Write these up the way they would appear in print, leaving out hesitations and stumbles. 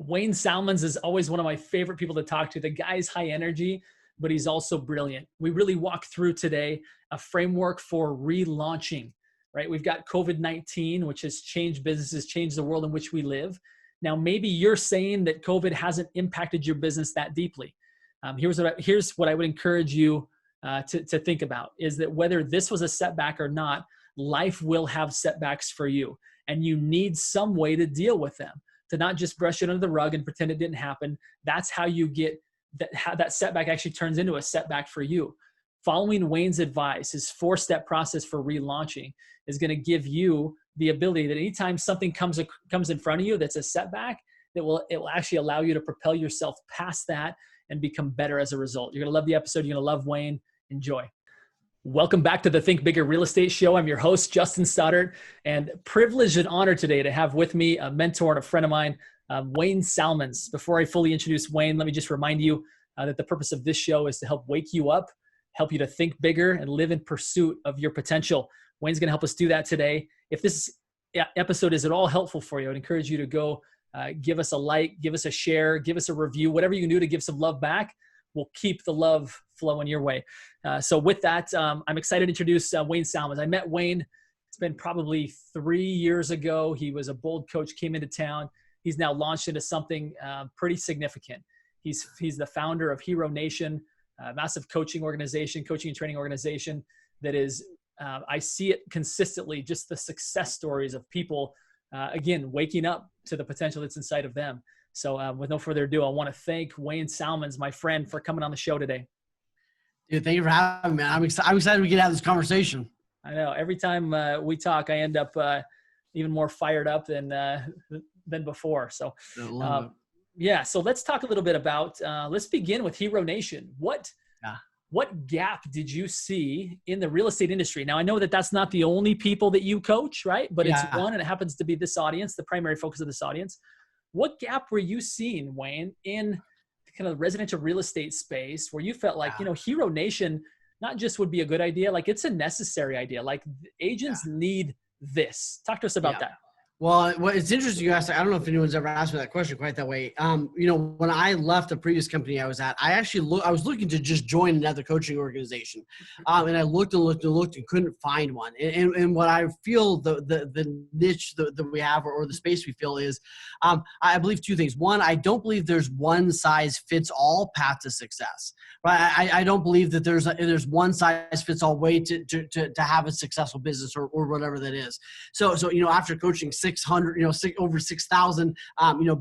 Wayne Salmans is always one of my favorite people to talk to. The guy's high energy, but he's also brilliant. We really walk through today a framework for relaunching, right? We've got COVID-19, which has changed businesses, changed the world in which we live. Now, maybe you're saying that COVID hasn't impacted your business that deeply. Here's what I would encourage you to think about, is that whether this was a setback or not, life will have setbacks for you, and you need some way to deal with them, to not just brush it under the rug and pretend it didn't happen. That's how you get how that setback actually turns into a setback for you. Following Wayne's advice, his 4-step process for relaunching, is going to give you the ability that anytime something comes in front of you that's a setback, it will actually allow you to propel yourself past that and become better as a result. You're going to love the episode. You're going to love Wayne. Enjoy. Welcome back to the Think Bigger Real Estate Show. I'm your host, Justin Stoddart, and privileged and honored today to have with me a mentor and a friend of mine, Wayne Salmans. Before I fully introduce Wayne, let me just remind you that the purpose of this show is to help wake you up, help you to think bigger, and live in pursuit of your potential. Wayne's going to help us do that today. If this episode is at all helpful for you, I would encourage you to go give us a like, give us a share, give us a review, whatever you can do to give some love back. We'll keep the love flowing your way. So with that, I'm excited to introduce Wayne Salmans. I met Wayne, it's been probably 3 years ago. He was a bold coach, came into town. He's now launched into something pretty significant. He's the founder of Hero Nation, a massive coaching organization, coaching and training organization that is, I see it consistently, just the success stories of people, again, waking up to the potential that's inside of them. So with no further ado, I want to thank Wayne Salmans, my friend, for coming on the show today. Dude, thank you for having me, man. I'm excited we get to have this conversation. I know. Every time we talk, I end up even more fired up than before. So yeah, so let's talk a little bit about, let's begin with Hero Nation. What gap did you see in the real estate industry? Now, I know that that's not the only people that you coach, right? But it's one, and it happens to be this audience, the primary focus of this audience. What gap were you seeing, Wayne, in kind of the residential real estate space where you felt like, Hero Nation not just would be a good idea, like it's a necessary idea. Like agents need this. Talk to us about that. Well, it's interesting you asked. I don't know if anyone's ever asked me that question quite that way. When I left the previous company I was at, I was looking to just join another coaching organization, and I looked and couldn't find one. And what I feel the niche that we have or the space we feel is, I believe two things. One, I don't believe there's one size fits all path to success. Right? I don't believe that there's one size fits all way to have a successful business or whatever that is. So after coaching 600, over 6,000,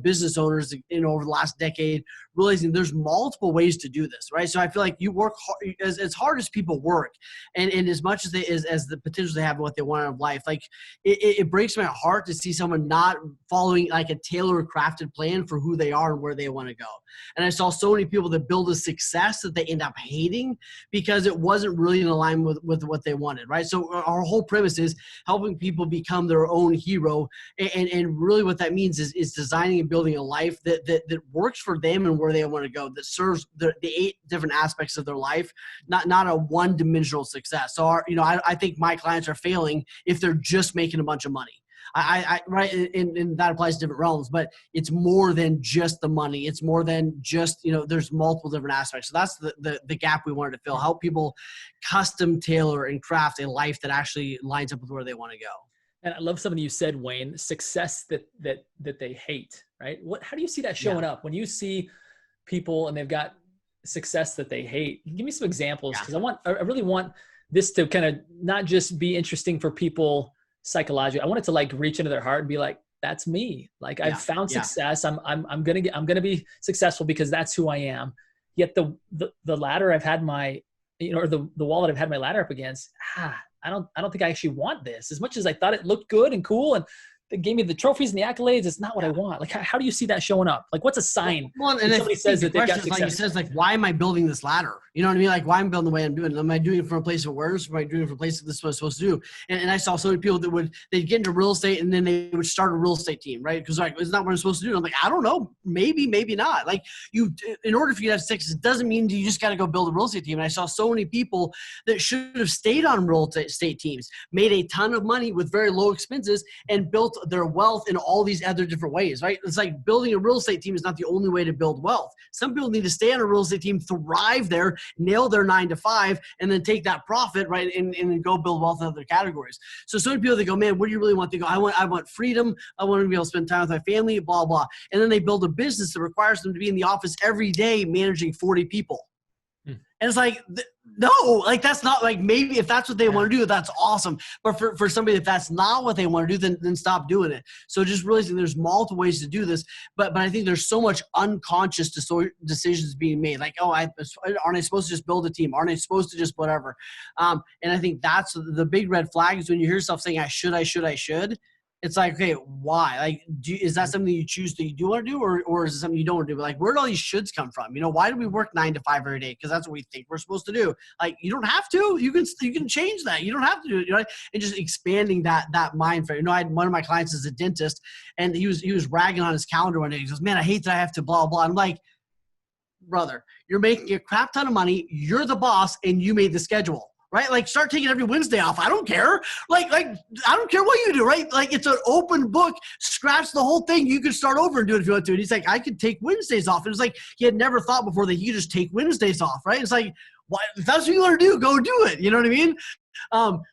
business owners, over the last decade, realizing there's multiple ways to do this, right? So I feel like you work hard, as hard as people work, and as much as as the potential they have and what they want out of life, like it breaks my heart to see someone not following like a tailored crafted plan for who they are and where they want to go. And I saw so many people that build a success that they end up hating because it wasn't really in alignment with what they wanted, right? So our whole premise is helping people become their own hero. And really what that means is designing and building a life that works for them and where they want to go, that serves the 8 different aspects of their life, not a one-dimensional success. So I think my clients are failing if they're just making a bunch of money. Right, and that applies to different realms, but it's more than just the money. It's more than just, there's multiple different aspects. So that's the gap we wanted to fill, help people custom tailor and craft a life that actually lines up with where they want to go. And I love something you said, Wayne, success that they hate, right? How do you see that showing up when you see people and they've got success that they hate? Give me some examples, because I really want this to kind of not just be interesting for people psychologically. I want it to like reach into their heart and be like, that's me. Like I've found success. I'm gonna be successful because that's who I am. Yet the ladder I've had my, or the wall that I've had my ladder up against, I don't think I actually want this. As much as I thought it looked good and cool and they gave me the trophies and the accolades, it's not what I want. Like, how do you see that showing up? Like, what's a sign? Well, and somebody says that they've got success? Like you says, like, why am I building this ladder? You know what I mean? Like, why am I building the way I'm doing it? Am I doing it from a place of awareness? Or am I doing it from a place that this is what I'm supposed to do? And I saw so many people that they'd get into real estate and then they would start a real estate team, right? Because like, it's not what I'm supposed to do. And I'm like, I don't know, maybe not. Like in order for you to have success, it doesn't mean you just got to go build a real estate team. And I saw so many people that should have stayed on real estate teams, made a ton of money with very low expenses and built their wealth in all these other different ways, right? It's like building a real estate team is not the only way to build wealth. Some people need to stay on a real estate team, thrive there, nail their 9 to 5, and then take that profit, right, and go build wealth in other categories. So many people, they go, man, what do you really want? They go, I want freedom. I want to be able to spend time with my family, blah, blah. And then they build a business that requires them to be in the office every day managing 40 people. And it's like, no, like that's not like, maybe if that's what they want to do, that's awesome. But for somebody, if that's not what they want to do, then stop doing it. So just realizing there's multiple ways to do this. But I think there's so much unconscious decisions being made. Like, oh, aren't I supposed to just build a team? Aren't I supposed to just whatever? And I think that's the big red flag is when you hear yourself saying, I should. It's like, okay, why? Like, is that something you choose that you do want to do, or is it something you don't want to do? But like, where do all these shoulds come from? You know, why do we work 9 to 5 every day? Because that's what we think we're supposed to do. Like, you don't have to. You can change that. You don't have to do it. You know, and just expanding that mind frame. You know, I had one of my clients is a dentist, and he was ragging on his calendar one day. He goes, "Man, I hate that I have to blah blah." I'm like, brother, you're making a crap ton of money. You're the boss, and you made the schedule. Right? Like, start taking every Wednesday off. I don't care. Like I don't care what you do, right? Like, it's an open book. Scratch the whole thing. You could start over and do it if you want to. And he's like, I could take Wednesdays off. And it's like, he had never thought before that he could just take Wednesdays off, right? It's like, what, if that's what you want to do, go do it. You know what I mean?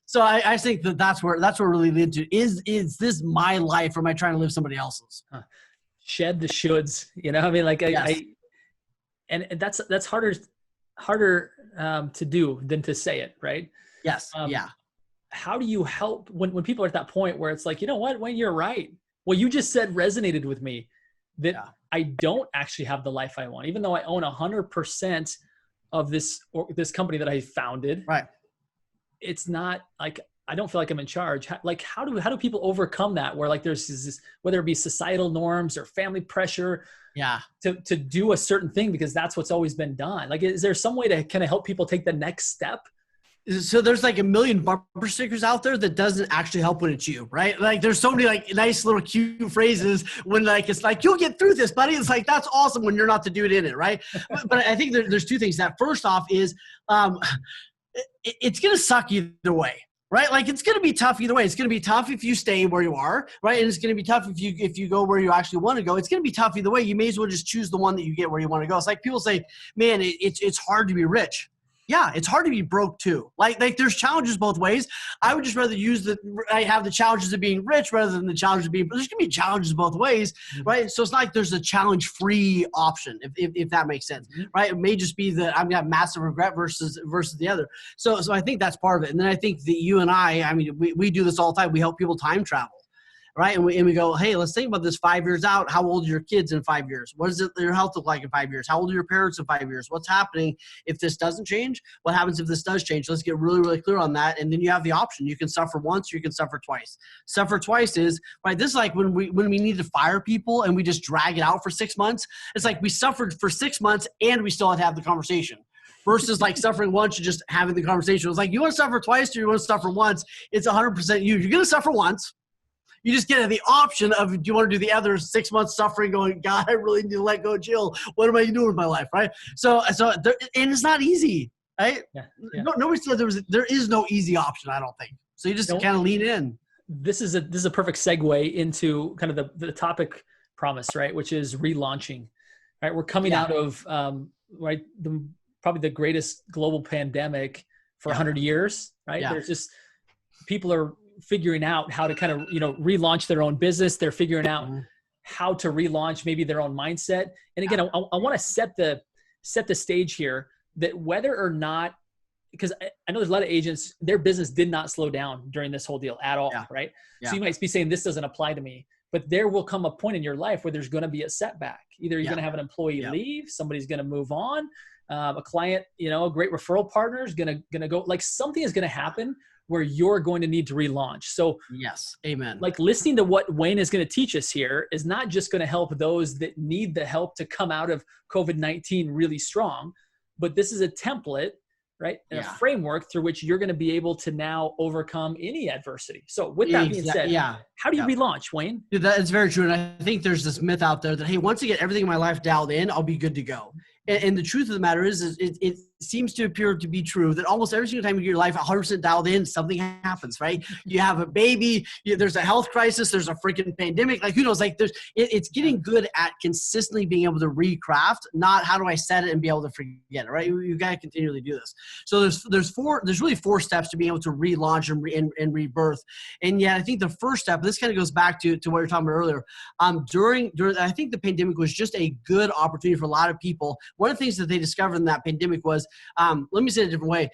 So I think that's where really leads to, is this my life, or am I trying to live somebody else's? Shed the shoulds, you know? I mean, like, yes. and that's harder to do than to say it, right? Yes. Yeah. How do you help when people are at that point where it's like, you know what, Wayne, you're right. What you just said resonated with me, that I don't actually have the life I want, even though I own 100% of this company that I founded. Right. It's not like, I don't feel like I'm in charge. Like, how do people overcome that? Where like there's this, whether it be societal norms or family pressure, to do a certain thing because that's what's always been done. Like, is there some way to kind of help people take the next step? So there's like a million bumper stickers out there that doesn't actually help when it's you, right? Like, there's so many like nice little cute phrases when like, it's like, you'll get through this, buddy. It's like, that's awesome when you're not the dude in it, right? But I think there's two things. That first off is it's going to suck either way. Right? Like, it's going to be tough either way. It's going to be tough if you stay where you are, right? And it's going to be tough if you go where you actually want to go. It's going to be tough either way. You may as well just choose the one that you get where you want to go. It's like people say, man, it's hard to be rich. Yeah, it's hard to be broke too. Like there's challenges both ways. I would just rather I have the challenges of being rich rather than the challenges of being, there's going to be challenges both ways, right? So it's not like there's a challenge-free option, if that makes sense, right? It may just be that I've got massive regret versus the other. So I think that's part of it. And then I think that you and I mean, we do this all the time. We help people time travel. Right. And we go, hey, let's think about this 5 years out. How old are your kids in 5 years? What does your health look like in 5 years? How old are your parents in 5 years? What's happening if this doesn't change? What happens if this does change? Let's get really, really clear on that. And then you have the option. You can suffer once, or you can suffer twice. Suffer twice is, right, this is like when we need to fire people and we just drag it out for 6 months. It's like we suffered for 6 months and we still had to have the conversation. Versus like suffering once and just having the conversation. It's like, you want to suffer twice or you want to suffer once? It's 100% you. You're going to suffer once. You just get the option of, do you want to do the other 6 months suffering going, God, I really need to let go, Jill. What am I doing with my life, right? So and it's not easy, right? Yeah. Nobody said there is no easy option, I don't think. So you just kind of lean in. This is a perfect segue into kind of the topic promise, right? Which is relaunching, right? We're coming out of, probably the greatest global pandemic for 100 years, right? Yeah. There's just, people are figuring out how to kind of, relaunch their own business. They're figuring out how to relaunch maybe their own mindset. And again, I want to set the stage here that whether or not, because I know there's a lot of agents, their business did not slow down during this whole deal at all, right? Yeah. So you might be saying, this doesn't apply to me, but there will come a point in your life where there's going to be a setback. Either you're going to have an employee leave, somebody's going to move on, a client, a great referral partner is going to go, like something is going to happen where you're going to need to relaunch. So yes, amen. Like listening to what Wayne is going to teach us here is not just going to help those that need the help to come out of COVID-19 really strong, but this is a template, right? And a framework through which you're going to be able to now overcome any adversity. So with that being said, how do you relaunch, Wayne? Dude, that is very true. And I think there's this myth out there that, hey, once I get everything in my life dialed in, I'll be good to go. And the truth of the matter is seems to appear to be true that almost every single time you get your life 100% dialed in, something happens, right? You have a baby, there's a health crisis, there's a freaking pandemic, like who knows, like it's getting good at consistently being able to recraft, not how do I set it and be able to forget it, right? You got to continually do this. So there's really four steps to being able to relaunch and rebirth. And yet I think the first step, this kind of goes back to what you were talking about earlier, during I think the pandemic was just a good opportunity for a lot of people. One of the things that they discovered in that pandemic was, let me say it a different way.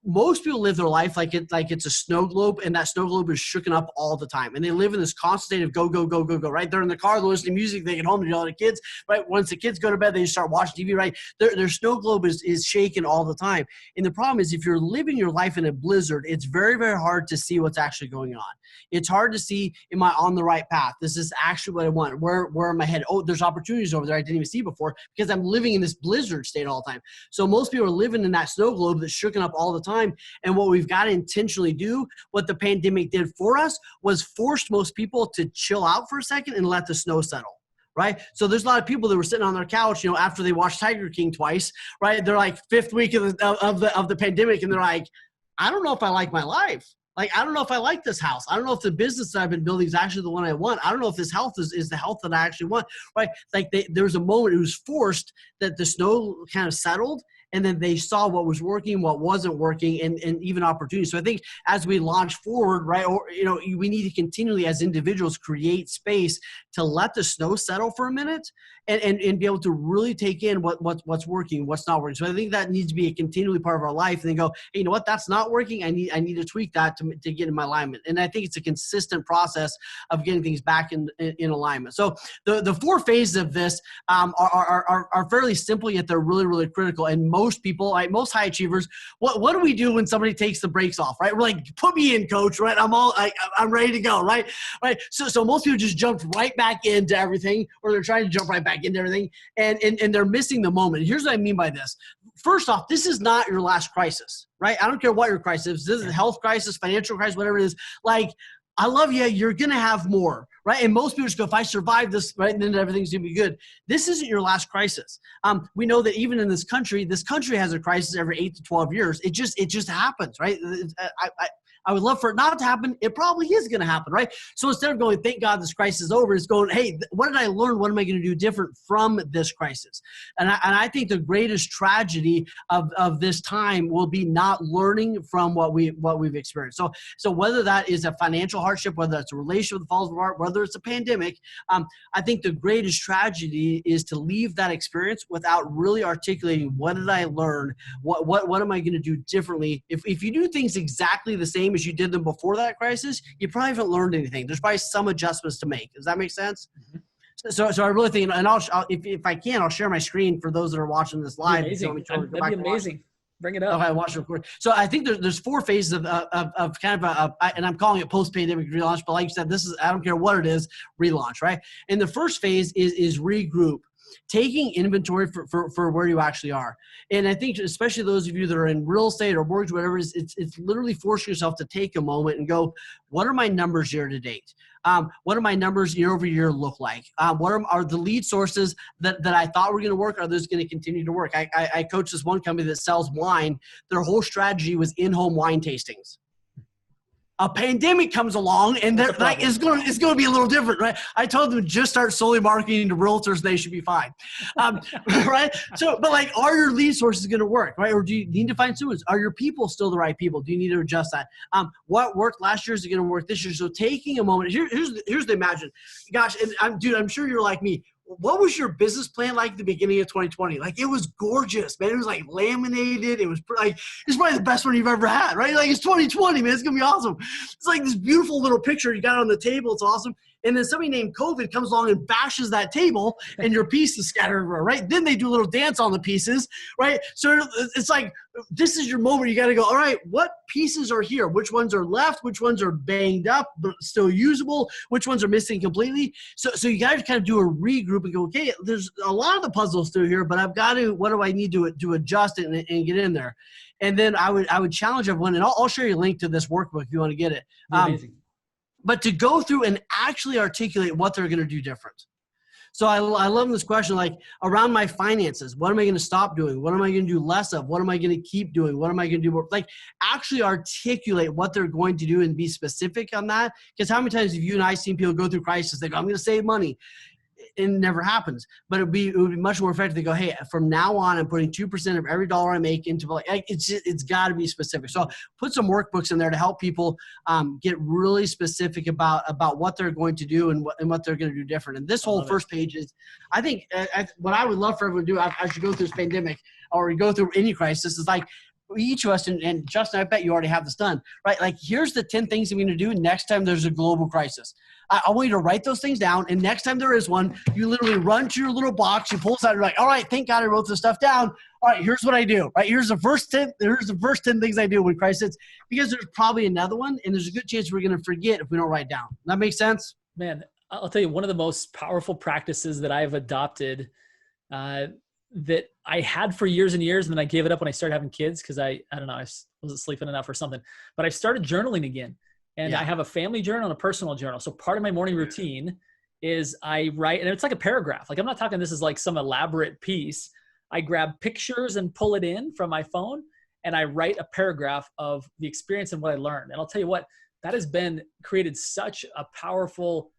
Most people live their life like it's a snow globe, and that snow globe is shooken up all the time. And they live in this constant state of go, go, go, go, go, right? They're in the car, they're listening to music, they get home, they yell at the kids, right? Once the kids go to bed, they start watching TV, right? Their snow globe is shaking all the time. And the problem is if you're living your life in a blizzard, it's very, very hard to see what's actually going on. It's hard to see, am I on the right path? This is actually what I want. Where am I headed? Oh, there's opportunities over there I didn't even see before because I'm living in this blizzard state all the time. So most people are living in that snow globe that's shooken up all the time. And what we've got to intentionally do, what the pandemic did for us, was forced most people to chill out for a second and let the snow settle. Right. So there's a lot of people that were sitting on their couch, after they watched Tiger King twice, right? They're like fifth week of the pandemic. And they're like, I don't know if I like my life. Like, I don't know if I like this house. I don't know if the business that I've been building is actually the one I want. I don't know if this health is the health that I actually want, right? Like there was a moment it was forced that the snow kind of settled, and then they saw what was working, what wasn't working, and even opportunities. So I think as we launch forward, right, or, we need to continually as individuals create space to let the snow settle for a minute and be able to really take in what's working, what's not working. So I think that needs to be a continually part of our life, and then go, hey, you know what, that's not working. I need to tweak that to get in my alignment. And I think it's a consistent process of getting things back in alignment. So the four phases of this are fairly simple, yet they're really, really critical. And most people, like most high achievers, what do we do when somebody takes the brakes off, right? We're like, put me in, coach, right? I'm ready to go, right? So most people just jump right back into everything, or they're trying to jump right back into everything, and they're missing the moment. Here's what I mean by this. First off, this is not your last crisis, right? I don't care what your crisis is. This is a health crisis, financial crisis, whatever it is. Like, I love you. You're going to have more, right? And most people just go, if I survive this, right, then everything's going to be good. This isn't your last crisis. We know that even in this country has a crisis every 8 to 12 years. It just happens, right? I would love for it not to happen. It probably is going to happen, right? So instead of going, thank God this crisis is over, it's going, hey, what did I learn? What am I going to do different from this crisis? And I think the greatest tragedy of this time will be not learning from what we've experienced. So whether that is a financial hardship, whether it's a relationship that falls apart, whether it's a pandemic, I think the greatest tragedy is to leave that experience without really articulating, what did I learn? What am I going to do differently? If you do things exactly the same as you did them before that crisis, you probably haven't learned anything. There's probably some adjustments to make. Does that make sense? Mm-hmm. So I really think, and if I can, I'll share my screen for those that are watching this live. Amazing. That'd be amazing. Bring it up. Okay, watch it record. So I think there's four phases of kind of and I'm calling it post-pandemic relaunch, but like you said, this is, I don't care what it is, relaunch, right? And the first phase is regroup. Taking inventory for where you actually are. And I think especially those of you that are in real estate or mortgage, whatever, it's literally forcing yourself to take a moment and go, what are my numbers year to date? What do my numbers year over year look like? What are the lead sources that I thought were going to work? Are those going to continue to work? I coach this one company that sells wine. Their whole strategy was in-home wine tastings. A pandemic comes along, and they're like, it's going to be a little different, right? I told them just start solely marketing to realtors; they should be fine, right? So, but like, are your lead sources going to work, right? Or do you need to find students? Are your people still the right people? Do you need to adjust that? What worked last year is going to work this year. So, taking a moment. Here's the imagine. Gosh, and I'm sure you're like me. What was your business plan like at the beginning of 2020? Like, it was gorgeous, man. It was like laminated. It was like, it's probably the best one you've ever had, right? Like, it's 2020, man. It's going to be awesome. It's like this beautiful little picture you got on the table. It's awesome. And then somebody named COVID comes along and bashes that table, and your piece is scattered everywhere, right? Then they do a little dance on the pieces, right? So it's like, this is your moment. You got to go, all right, what pieces are here? Which ones are left? Which ones are banged up but still usable? Which ones are missing completely? So you got to kind of do a regroup and go, okay, there's a lot of the puzzles still here, but I've got to, what do I need to adjust it and get in there? And then I would challenge everyone, and I'll share you a link to this workbook if you want to get it. Amazing. But to go through and actually articulate what they're going to do different. So I love this question, like around my finances, what am I going to stop doing? What am I going to do less of? What am I going to keep doing? What am I going to do more? Like actually articulate what they're going to do and be specific on that. Because how many times have you and I seen people go through crisis, they go, I'm going to save money. It never happens, but it would be much more effective to go, hey, from now on, I'm putting 2% of every dollar I make into like, it's got to be specific. So put some workbooks in there to help people get really specific about what they're going to do and what they're going to do different. And this whole first page is, I think what I would love for everyone to do as you go through this pandemic or you go through any crisis is like, each of us, and Justin, I bet you already have this done, right? Like, here's the 10 things I'm going to do next time there's a global crisis. I want you to write those things down, and next time there is one, you literally run to your little box, you pull it out, and you're like, all right, thank God I wrote this stuff down. All right, here's what I do, right? Here's the first 10 things I do when crisis, because there's probably another one, and there's a good chance we're going to forget if we don't write down. That makes sense? Man, I'll tell you, one of the most powerful practices that I've adopted that I had for years and years, and then I gave it up when I started having kids because I don't know, I wasn't sleeping enough or something. But I started journaling again, and I have a family journal and a personal journal. So part of my morning routine is I write, and it's like a paragraph. Like I'm not talking this is like some elaborate piece. I grab pictures and pull it in from my phone, and I write a paragraph of the experience and what I learned. And I'll tell you what, that has been created such a powerful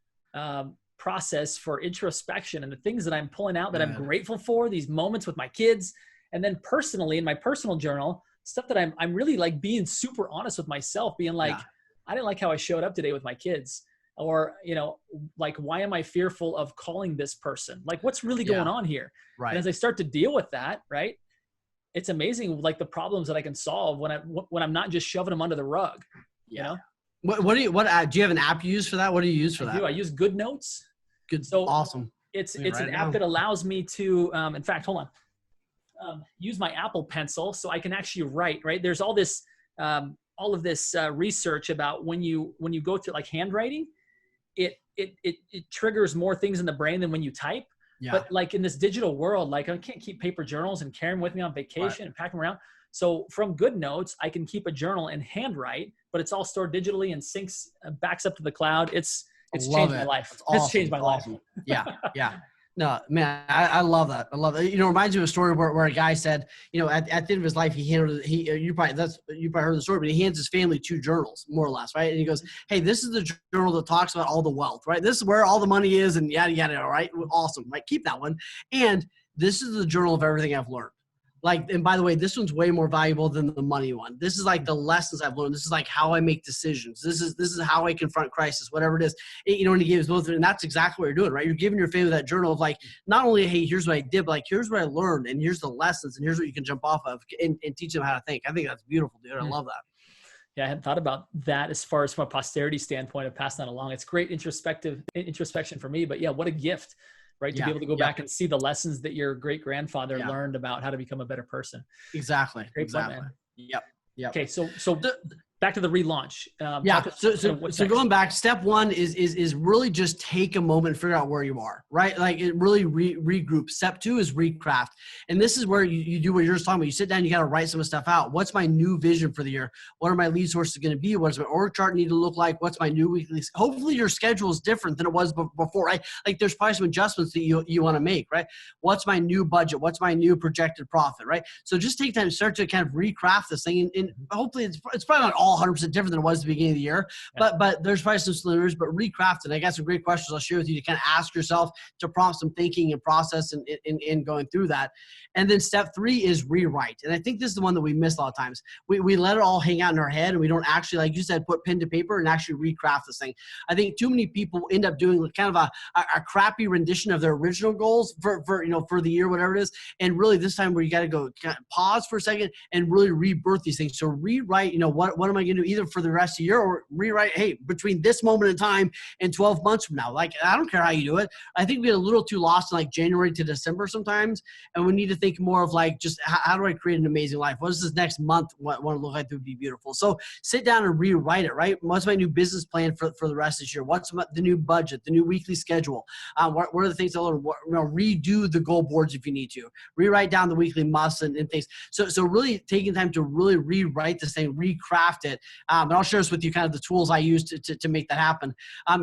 process for introspection and the things that I'm pulling out that I'm grateful for, these moments with my kids. And then personally, in my personal journal, stuff that I'm really like being super honest with myself, being like, I didn't like how I showed up today with my kids. Or, you know, like, why am I fearful of calling this person? Like, what's really going on here? Right. And as I start to deal with that, right, it's amazing, like the problems that I can solve when I'm not just shoving them under the rug. You know? Do you have an app you use for that? What do you use for that? I use Good Notes. Good. So awesome. It's an app that allows me to, in fact, hold on, use my Apple Pencil so I can actually write, right? There's all this, all of this research about when you go through like handwriting, it triggers more things in the brain than when you type. Yeah. But like in this digital world, like I can't keep paper journals and carry them with me on vacation and pack them around. So from Good Notes, I can keep a journal and handwrite, but it's all stored digitally and syncs, backs up to the cloud. It's changed my life. It's changed my life. Yeah. No, man, I love that. I love that. You know, it reminds me of a story where a guy said, you know, at the end of his life, you probably heard the story, but he hands his family 2 journals, more or less, right? And he goes, hey, this is the journal that talks about all the wealth, right? This is where all the money is and yada, yada, all right? Awesome, right? Keep that one. And this is the journal of everything I've learned. Like, and by the way, this one's way more valuable than the money one. This is like the lessons I've learned. This is like how I make decisions. This is how I confront crisis, whatever it is. You know, and he gave us both, and that's exactly what you're doing, right? You're giving your family that journal of like, not only, hey, here's what I did, but like, here's what I learned, and here's the lessons, and here's what you can jump off of and teach them how to think. I think that's beautiful, dude. I love that. Yeah, I hadn't thought about that as far as from a posterity standpoint of passing that along. It's great introspection for me, but yeah, what a gift. Right. To be able to go back and see the lessons that your great grandfather learned about how to become a better person. Exactly. Great point, man. Yep. Okay. So back to the relaunch. So going back, step 1 is really just take a moment and figure out where you are, right? Like it really regroup. Step 2 is recraft. And this is where you do what you're just talking about. You sit down, you got to write some stuff out. What's my new vision for the year? What are my lead sources going to be? What does my org chart need to look like? What's my new weekly? Hopefully your schedule is different than it was before, right? Like there's probably some adjustments that you want to make, right? What's my new budget? What's my new projected profit, right? So just take time to start to kind of recraft this thing. And hopefully it's probably not all 100% different than it was at the beginning of the year, but there's probably some similarities, but recraft it. I got some great questions I'll share with you to kind of ask yourself to prompt some thinking and process and going through that. And then step 3 is rewrite. And I think this is the one that we miss a lot of times. We let it all hang out in our head and we don't actually, like you said, put pen to paper and actually recraft this thing. I think too many people end up doing kind of a crappy rendition of their original goals for the year, whatever it is. And really this time where you got to go kind of pause for a second and really rebirth these things. So rewrite, what am I going to do either for the rest of the year or rewrite, hey, between this moment in time and 12 months from now. Like, I don't care how you do it. I think we get a little too lost in like January to December sometimes. And we need to think more of like, just how do I create an amazing life? What does this next month want to look like that would be beautiful? So sit down and rewrite it, right? What's my new business plan for the rest of this year? What's the new budget, the new weekly schedule? What are the things I'll redo the goal boards if you need to. Rewrite down the weekly musts and things. So really taking time to really rewrite this thing, recraft it, it. And I'll share this with you, kind of the tools I use to make that happen.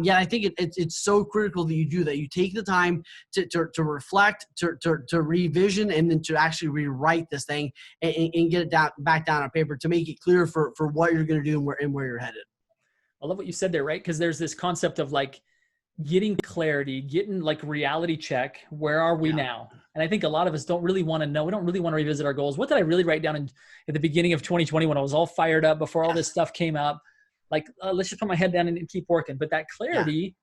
Yet I think it's so critical that you do that. You take the time to reflect, to revision, and then to actually rewrite this thing and get it back down on paper to make it clear for what you're going to do and where you're headed. I love what you said there, right? Because there's this concept of like getting clarity, getting like reality check. Where are we now? And I think a lot of us don't really want to know. We don't really want to revisit our goals. What did I really write down at the beginning of 2020 when I was all fired up before all this stuff came up? Like, let's just put my head down and keep working. But that clarity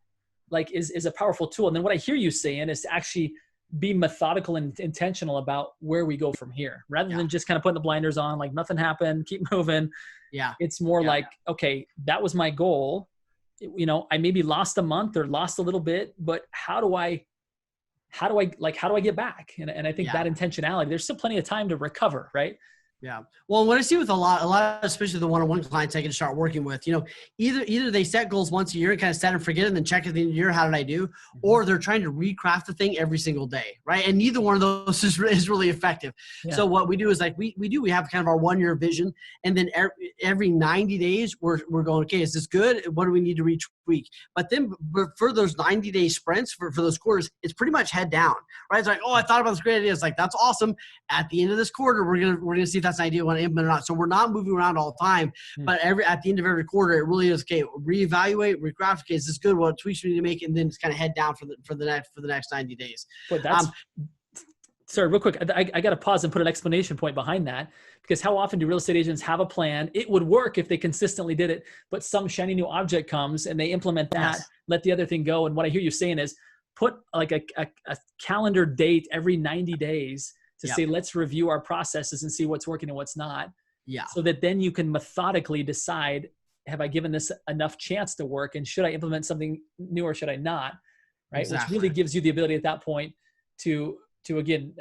like is a powerful tool. And then what I hear you saying is to actually be methodical and intentional about where we go from here, rather than just kind of putting the blinders on, like nothing happened, keep moving. Yeah. It's more like, okay, that was my goal. You know, I maybe lost a month or lost a little bit, but how do I get back? And I think that intentionality, there's still plenty of time to recover, right? Yeah. Well, what I see with a lot, especially the one-on-one clients I can start working with, you know, either they set goals once a year and kind of set and forget it and then check at the end of the year, how did I do? Or they're trying to recraft the thing every single day, right? And neither one of those is really effective. Yeah. So what we do is like, we have kind of our 1 year vision, and then every 90 days we're going, okay, is this good? What do we need to retweak? But then for those 90-day sprints, for those quarters, it's pretty much head down, right? It's like, oh, I thought about this great idea. It's like, that's awesome. At the end of this quarter, we're gonna see if that's an idea we want to implement or not. So we're not moving around all the time, but at the end of every quarter, it really is, okay, reevaluate, recraft, okay, is this good? What tweaks we need to make? And then it's kind of head down for the next 90 days. But that's sorry, real quick. I got to pause and put an explanation point behind that, because how often do real estate agents have a plan? It would work if they consistently did it, but some shiny new object comes and they implement that, let the other thing go. And what I hear you saying is put like a calendar date every 90 days to say, let's review our processes and see what's working and what's not. Yeah. So that then you can methodically decide, have I given this enough chance to work, and should I implement something new or should I not? Right. Exactly. Which really gives you the ability at that point to again,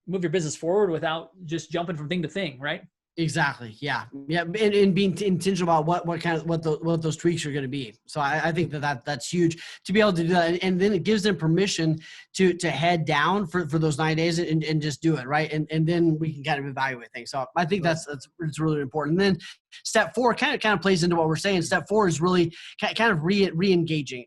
move your business forward without just jumping from thing to thing. Right. Exactly. Yeah. Yeah. And being intentional about what those tweaks are going to be. So I think that's huge to be able to do that. And then it gives them permission to head down for those 9 days and just do it. Right. And then we can kind of evaluate things. So I think it's really important. And then step 4 kind of plays into what we're saying. Step 4 is really kind of re-engaging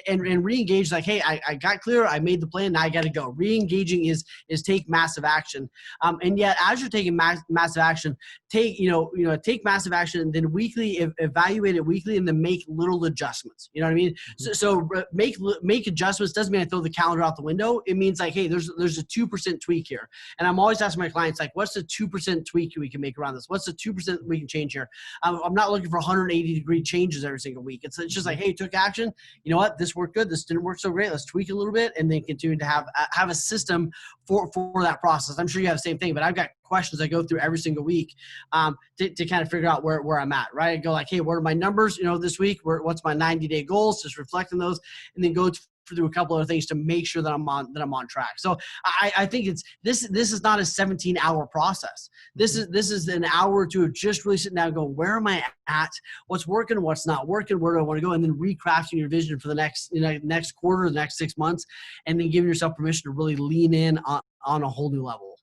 and re-engage, like, hey, I got clear. I made the plan. Now I got to go. Re-engaging is take massive action. And yet as you're taking massive action, take massive action, and then weekly evaluate it weekly, and then make little adjustments. You know what I mean? Mm-hmm. So make adjustments doesn't mean I throw the calendar out the window. It means like, hey, there's a 2% tweak here. And I'm always asking my clients, like, what's the 2% tweak we can make around this? What's the 2% we can change here? I'm not looking for 180-degree changes every single week. It's just like, hey, took action. You know what? This worked good. This didn't work so great. Let's tweak a little bit, and then continue to have a system for that process. I'm sure you have the same thing, but I've got questions I go through every single week to kind of figure out where I'm at, right? I go like, hey, what are my numbers, this week? What's my 90-day goals? Just reflect on those, and then go through a couple other things to make sure that I'm on track. So I think this is not a 17-hour process. This is an hour or two of just really sitting down and going, where am I at? What's working? What's not working? Where do I want to go? And then recrafting your vision for the next quarter, the next 6 months, and then giving yourself permission to really lean in on a whole new level.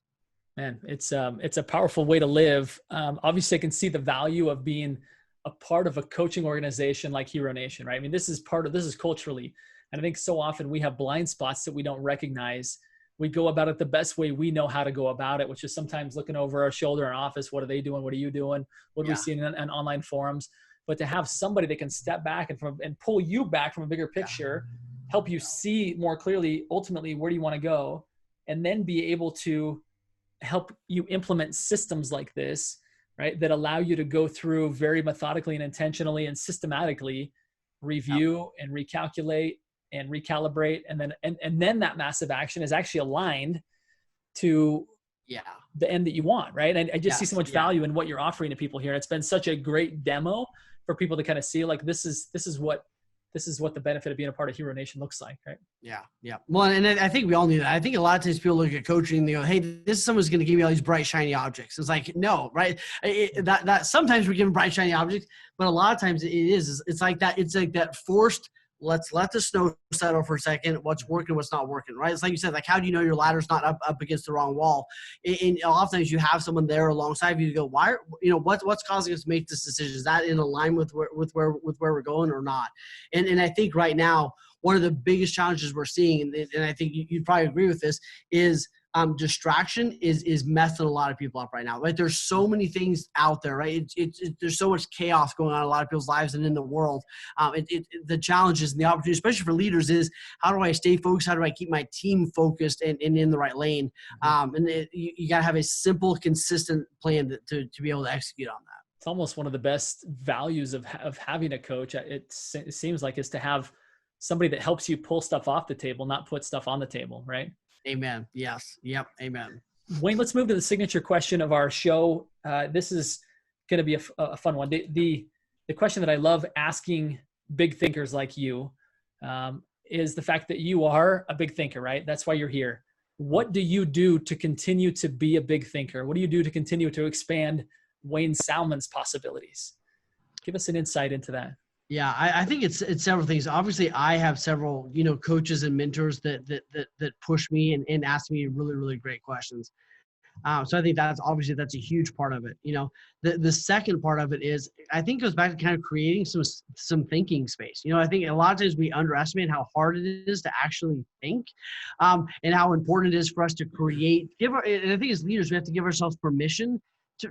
Man, it's a powerful way to live. Obviously I can see the value of being a part of a coaching organization like Hero Nation, right? I mean, this is culturally, and I think so often we have blind spots that we don't recognize. We go about it the best way we know how to go about it, which is sometimes looking over our shoulder in our office. What are they doing? What are you doing? What do we see in online forums? But to have somebody that can step back and pull you back from a bigger picture, help you see more clearly, ultimately, where do you want to go? And then be able to help you implement systems like this, right, that allow you to go through very methodically and intentionally and systematically review and recalculate and recalibrate, and then that massive action is actually aligned to the end that you want, right? And I just see so much value in what you're offering to people here. It's been such a great demo for people to kind of see, like, this is what the benefit of being a part of Hero Nation looks like, right? Yeah. Yeah. Well, and I think we all need that. I think a lot of times people look at coaching and they go, hey, this is someone's going to give me all these bright, shiny objects. It's like, no, right? That sometimes we're given bright, shiny objects, but a lot of times it's like that. It's like that forced let's let the snow settle for a second. What's working, what's not working, right? It's like you said, like, how do you know your ladder's not up against the wrong wall? And oftentimes you have someone there alongside you to go, why, what's causing us to make this decision? Is that in alignment with where we're going or not? And I think right now, one of the biggest challenges we're seeing, and I think you'd probably agree with this, is distraction is messing a lot of people up right now. Right? There's so many things out there, right? There's so much chaos going on in a lot of people's lives and in the world. The challenges and the opportunity, especially for leaders, is how do I stay focused? How do I keep my team focused and in the right lane? You got to have a simple, consistent plan to be able to execute on that. It's almost one of the best values of having a coach. It seems like, is to have somebody that helps you pull stuff off the table, not put stuff on the table, right? Amen. Yes. Yep. Amen. Wayne, let's move to the signature question of our show. This is going to be a fun one. The question that I love asking big thinkers like you is the fact that you are a big thinker, right? That's why you're here. What do you do to continue to be a big thinker? What do you do to continue to expand Wayne Salmans' possibilities? Give us an insight into that. Yeah, I think it's several things. Obviously, I have several, coaches and mentors that push me and ask me really, really great questions. So I think that's a huge part of it. The second part of it is, I think, goes back to kind of creating some thinking space. I think a lot of times we underestimate how hard it is to actually think, and how important it is for us to create. And I think as leaders, we have to give ourselves permission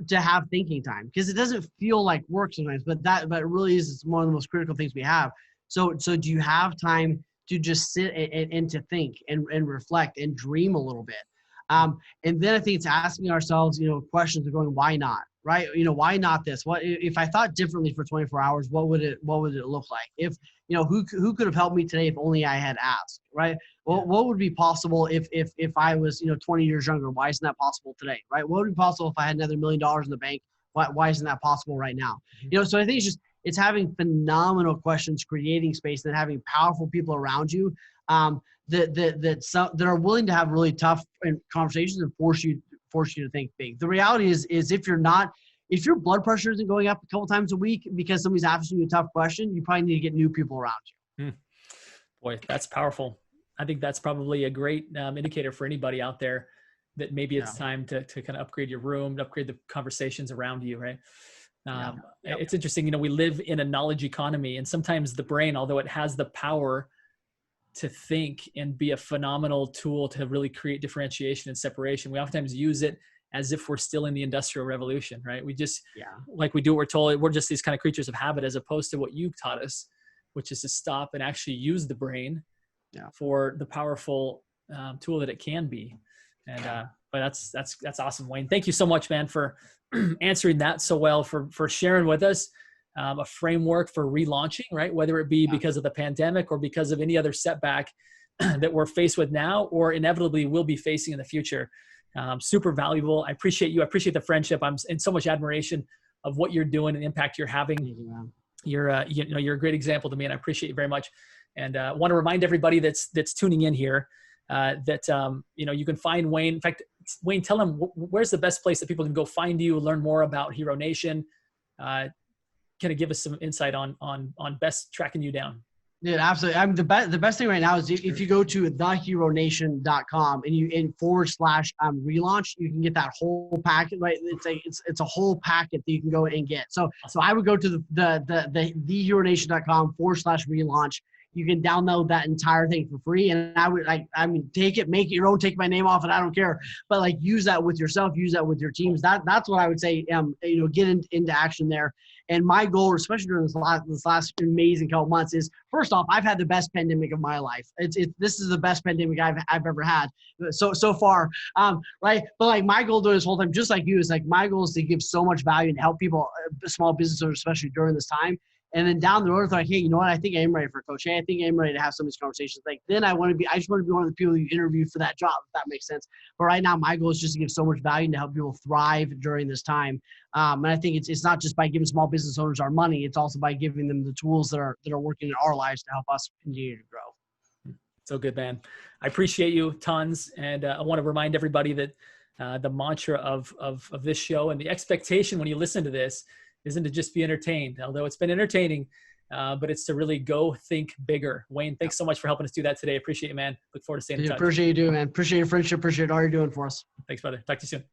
to have thinking time, because it doesn't feel like work sometimes, but it really is. It's one of the most critical things we have. So do you have time to just sit and to think and reflect and dream a little bit? And then I think it's asking ourselves, questions of going, why not? Right? Why not this? What if I thought differently for 24 hours? What would it look like? If who could have helped me today if only I had asked? Right? Well, what would be possible if I was 20 years younger? Why isn't that possible today? Right? What would be possible if I had another $1 million in the bank? Why isn't that possible right now? So I think it's having phenomenal questions, creating space, and having powerful people around you that are willing to have really tough conversations and force you to think big. The reality is if your blood pressure isn't going up a couple times a week because somebody's asking you a tough question, you probably need to get new people around you. Boy, that's powerful. I think that's probably a great indicator for anybody out there that maybe it's time to kind of upgrade your room, to upgrade the conversations around you, right? It's interesting. We live in a knowledge economy, and sometimes the brain, although it has the power to think and be a phenomenal tool to really create differentiation and separation, we oftentimes use it as if we're still in the Industrial Revolution, right? We just, like we do what we're told, we're just these kind of creatures of habit, as opposed to what you've taught us, which is to stop and actually use the brain for the powerful tool that it can be. And but that's awesome, Wayne. Thank you so much, man, for answering that so well, for sharing with us a framework for relaunching, right? Whether it be because of the pandemic or because of any other setback that we're faced with now or inevitably will be facing in the future. Super valuable. I appreciate you. I appreciate the friendship. I'm in so much admiration of what you're doing and the impact you're having. You're a great example to me, and I appreciate you very much. And want to remind everybody that's tuning in here that you can find Wayne. In fact, Wayne, tell them where's the best place that people can go find you, learn more about Hero Nation. Kind of give us some insight on best tracking you down. Yeah, absolutely. I mean, the best thing right now is if you go to theheronation.com and you / relaunch, you can get that whole packet, right? It's a whole packet that you can go and get. So I would go to theheronation.com / relaunch. You can download that entire thing for free. And I would take it, make it your own, take my name off it. I don't care, but use that with yourself, use that with your teams. That's what I would say, get into action there. And my goal, especially during this last amazing couple months, is first off, I've had the best pandemic of my life. This is the best pandemic I've ever had so far. Right. But my goal during this whole time, just like you, is my goal is to give so much value and help people, small business owners, especially during this time. And then down the road, it's hey, you know what? I think I am ready for a coach. Hey, I think I'm ready to have some of these conversations. Then I just want to be one of the people you interview for that job, if that makes sense. But right now, my goal is just to give so much value and to help people thrive during this time. And I think it's not just by giving small business owners our money. It's also by giving them the tools that are working in our lives to help us continue to grow. So good, man. I appreciate you tons. And I want to remind everybody that the mantra of this show and the expectation when you listen to this isn't to just be entertained. Although it's been entertaining, but it's to really go think bigger. Wayne, thanks so much for helping us do that today. Appreciate you, man. Look forward to staying in touch. Appreciate you doing, man. Appreciate your friendship. Appreciate all you're doing for us. Thanks, brother. Talk to you soon.